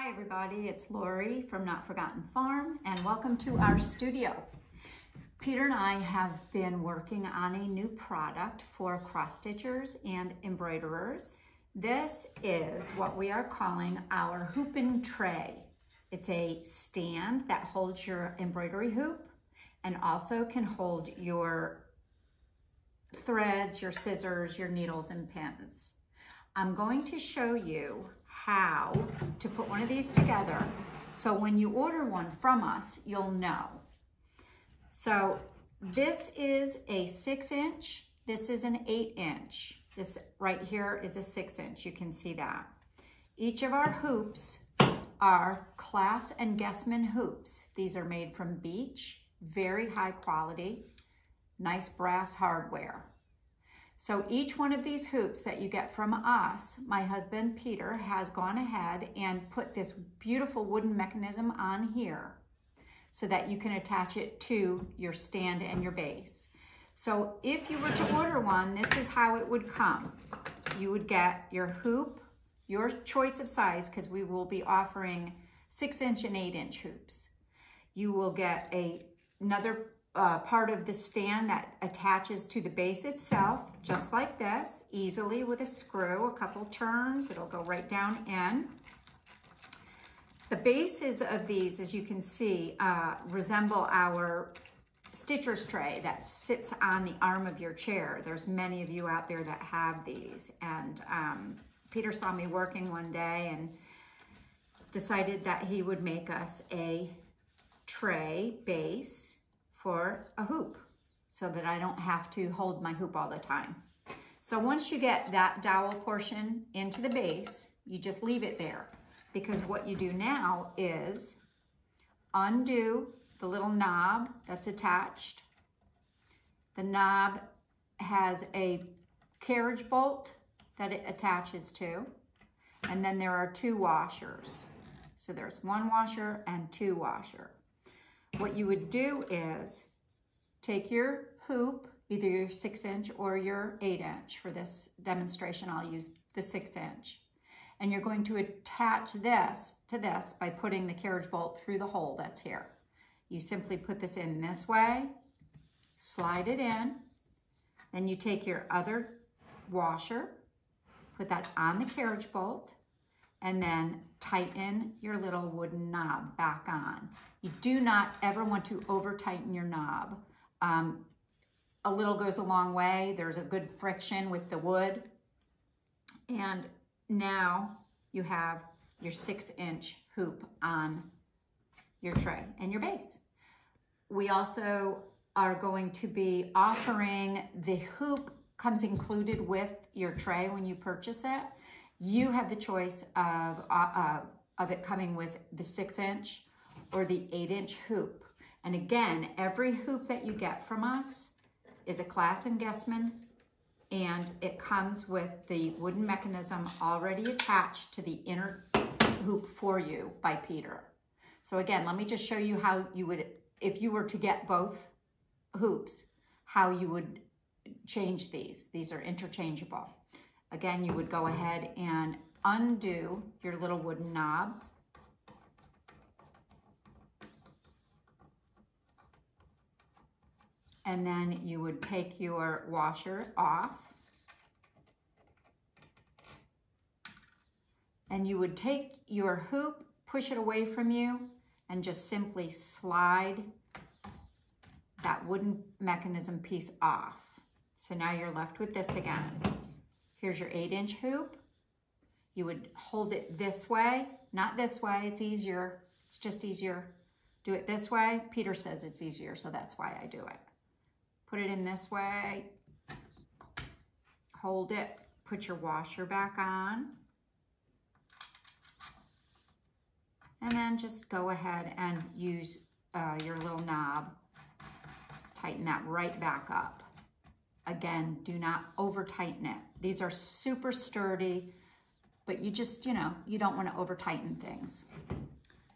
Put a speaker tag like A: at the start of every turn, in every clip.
A: Hi everybody, it's Lori from Not Forgotten Farm and welcome to our studio. Peter and I have been working on a new product for cross stitchers and embroiderers. This is what we are calling our hoopin' tray. It's a stand that holds your embroidery hoop and also can hold your threads, your scissors, your needles and pins. I'm going to show you how to put one of these together so when you order one from us, you'll know. So this is a 6-inch, this is an 8-inch. This right here is a 6-inch, you can see that. Each of our hoops are Class and Guessman hoops. These are made from beech, very high quality, nice brass hardware. So each one of these hoops that you get from us, my husband Peter has gone ahead and put this beautiful wooden mechanism on here so that you can attach it to your stand and your base. So if you were to order one, this is how it would come. You would get your hoop, your choice of size, because we will be offering 6-inch and 8-inch hoops. You will get another part of the stand that attaches to the base itself, just like this, easily with a screw, a couple turns, it'll go right down in. The bases of these, as you can see, resemble our stitcher's tray that sits on the arm of your chair. There's many of you out there that have these, and Peter saw me working one day and decided that he would make us a tray base for a hoop so that I don't have to hold my hoop all the time. So once you get that dowel portion into the base, you just leave it there, because what you do now is undo the little knob that's attached. The knob has a carriage bolt that it attaches to, and then there are 2 washers. So there's 1 washer and 2 washer. What you would do is take your hoop, either your 6-inch or your 8-inch. For this demonstration, I'll use the 6-inch. And you're going to attach this to this by putting the carriage bolt through the hole that's here. You simply put this in this way, slide it in, then you take your other washer, put that on the carriage bolt, and then tighten your little wooden knob back on. You do not ever want to over tighten your knob. A little goes a long way. There's a good friction with the wood. And now you have your 6-inch hoop on your tray and your base. We also are going to be offering the hoop comes included with your tray when you purchase it. You have the choice of it coming with the 6-inch or the 8-inch hoop. And again, every hoop that you get from us is a Class and Guessman, and it comes with the wooden mechanism already attached to the inner hoop for you by Peter. So again, let me just show you how you would, if you were to get both hoops, how you would change these. These are interchangeable. Again, you would go ahead and undo your little wooden knob. And then you would take your washer off. And you would take your hoop, push it away from you, and just simply slide that wooden mechanism piece off. So now you're left with this again. Here's your 8-inch hoop. You would hold it this way, not this way. It's easier. It's just easier. Do it this way. Peter says it's easier, so that's why I do it. Put it in this way. Hold it. Put your washer back on. And then just go ahead and use your little knob. Tighten that right back up. Again, do not over tighten it. These are super sturdy, but you just, you don't want to over tighten things.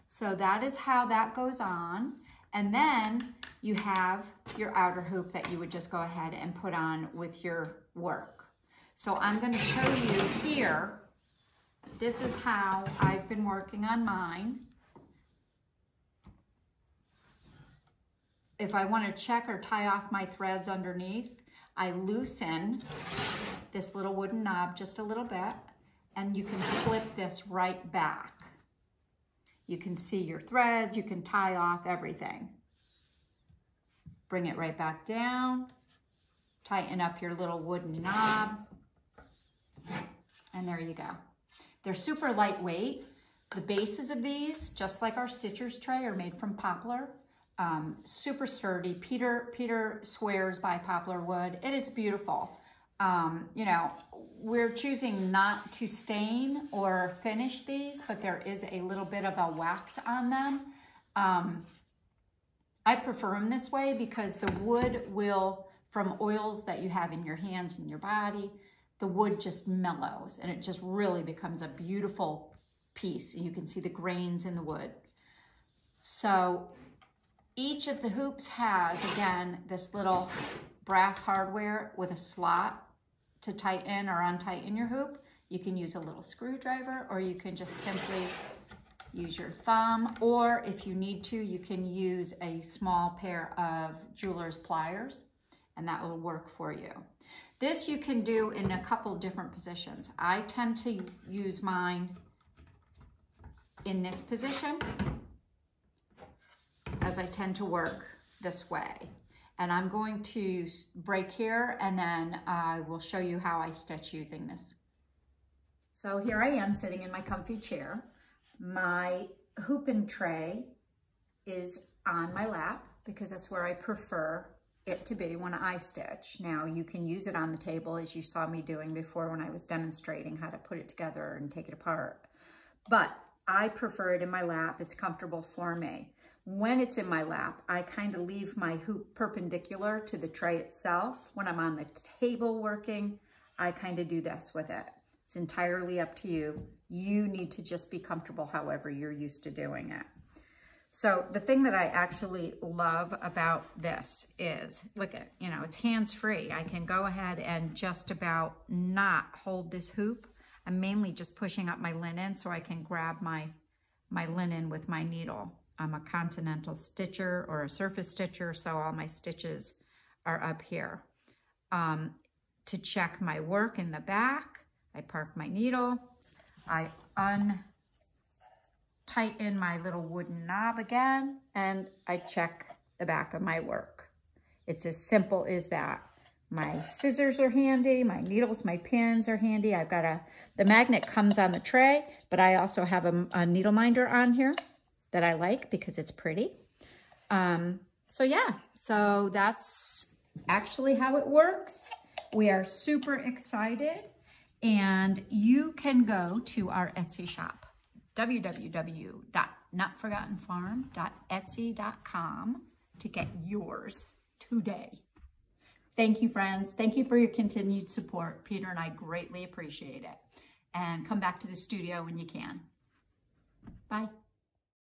A: So that is how that goes on. And then you have your outer hoop that you would just go ahead and put on with your work. So I'm going to show you here This is how I've been working on mine. If I want to check or tie off my threads underneath, I loosen this little wooden knob just a little bit, and you can flip this right back. You can see your threads, you can tie off everything. Bring it right back down, tighten up your little wooden knob, and there you go. They're super lightweight. The bases of these, just like our Stitchers tray, are made from poplar. Super sturdy. Peter swears by poplar wood, and it's beautiful. You know, we're choosing not to stain or finish these, but there is a little bit of a wax on them. I prefer them this way because the wood will, from oils that you have in your hands and your body, the wood just mellows and it just really becomes a beautiful piece. You can see the grains in the wood. So each of the hoops has, again, this little brass hardware with a slot to tighten or untighten your hoop. You can use a little screwdriver, or you can just simply use your thumb, or if you need to, you can use a small pair of jeweler's pliers, and that will work for you. This you can do in a couple different positions. I tend to use mine in this position, as I tend to work this way. And I'm going to break here, and then I will show you how I stitch using this. So here I am sitting in my comfy chair. My hoopin' tray is on my lap because that's where I prefer it to be when I stitch. Now you can use it on the table, as you saw me doing before when I was demonstrating how to put it together and take it apart. But I prefer it in my lap. It's comfortable for me. When it's in my lap, I kind of leave my hoop perpendicular to the tray itself. When I'm on the table working, I kind of do this with it. It's entirely up to you. You need to just be comfortable however you're used to doing it. So the thing that I actually love about this is, look at, you know, it's hands-free. I can go ahead and just about not hold this hoop. I'm mainly just pushing up my linen so I can grab my linen with my needle. I'm a continental stitcher or a surface stitcher, so all my stitches are up here. To check my work in the back, I park my needle, I untighten my little wooden knob again, and I check the back of my work. It's as simple as that. My scissors are handy, my needles, my pins are handy. I've got the magnet comes on the tray, but I also have a needle minder on here that I like because it's pretty. So yeah, so that's actually how it works. We are super excited, and you can go to our Etsy shop, www.notforgottenfarm.etsy.com, to get yours today. Thank you, friends. Thank you for your continued support. Peter and I greatly appreciate it. And come back to the studio when you can. Bye.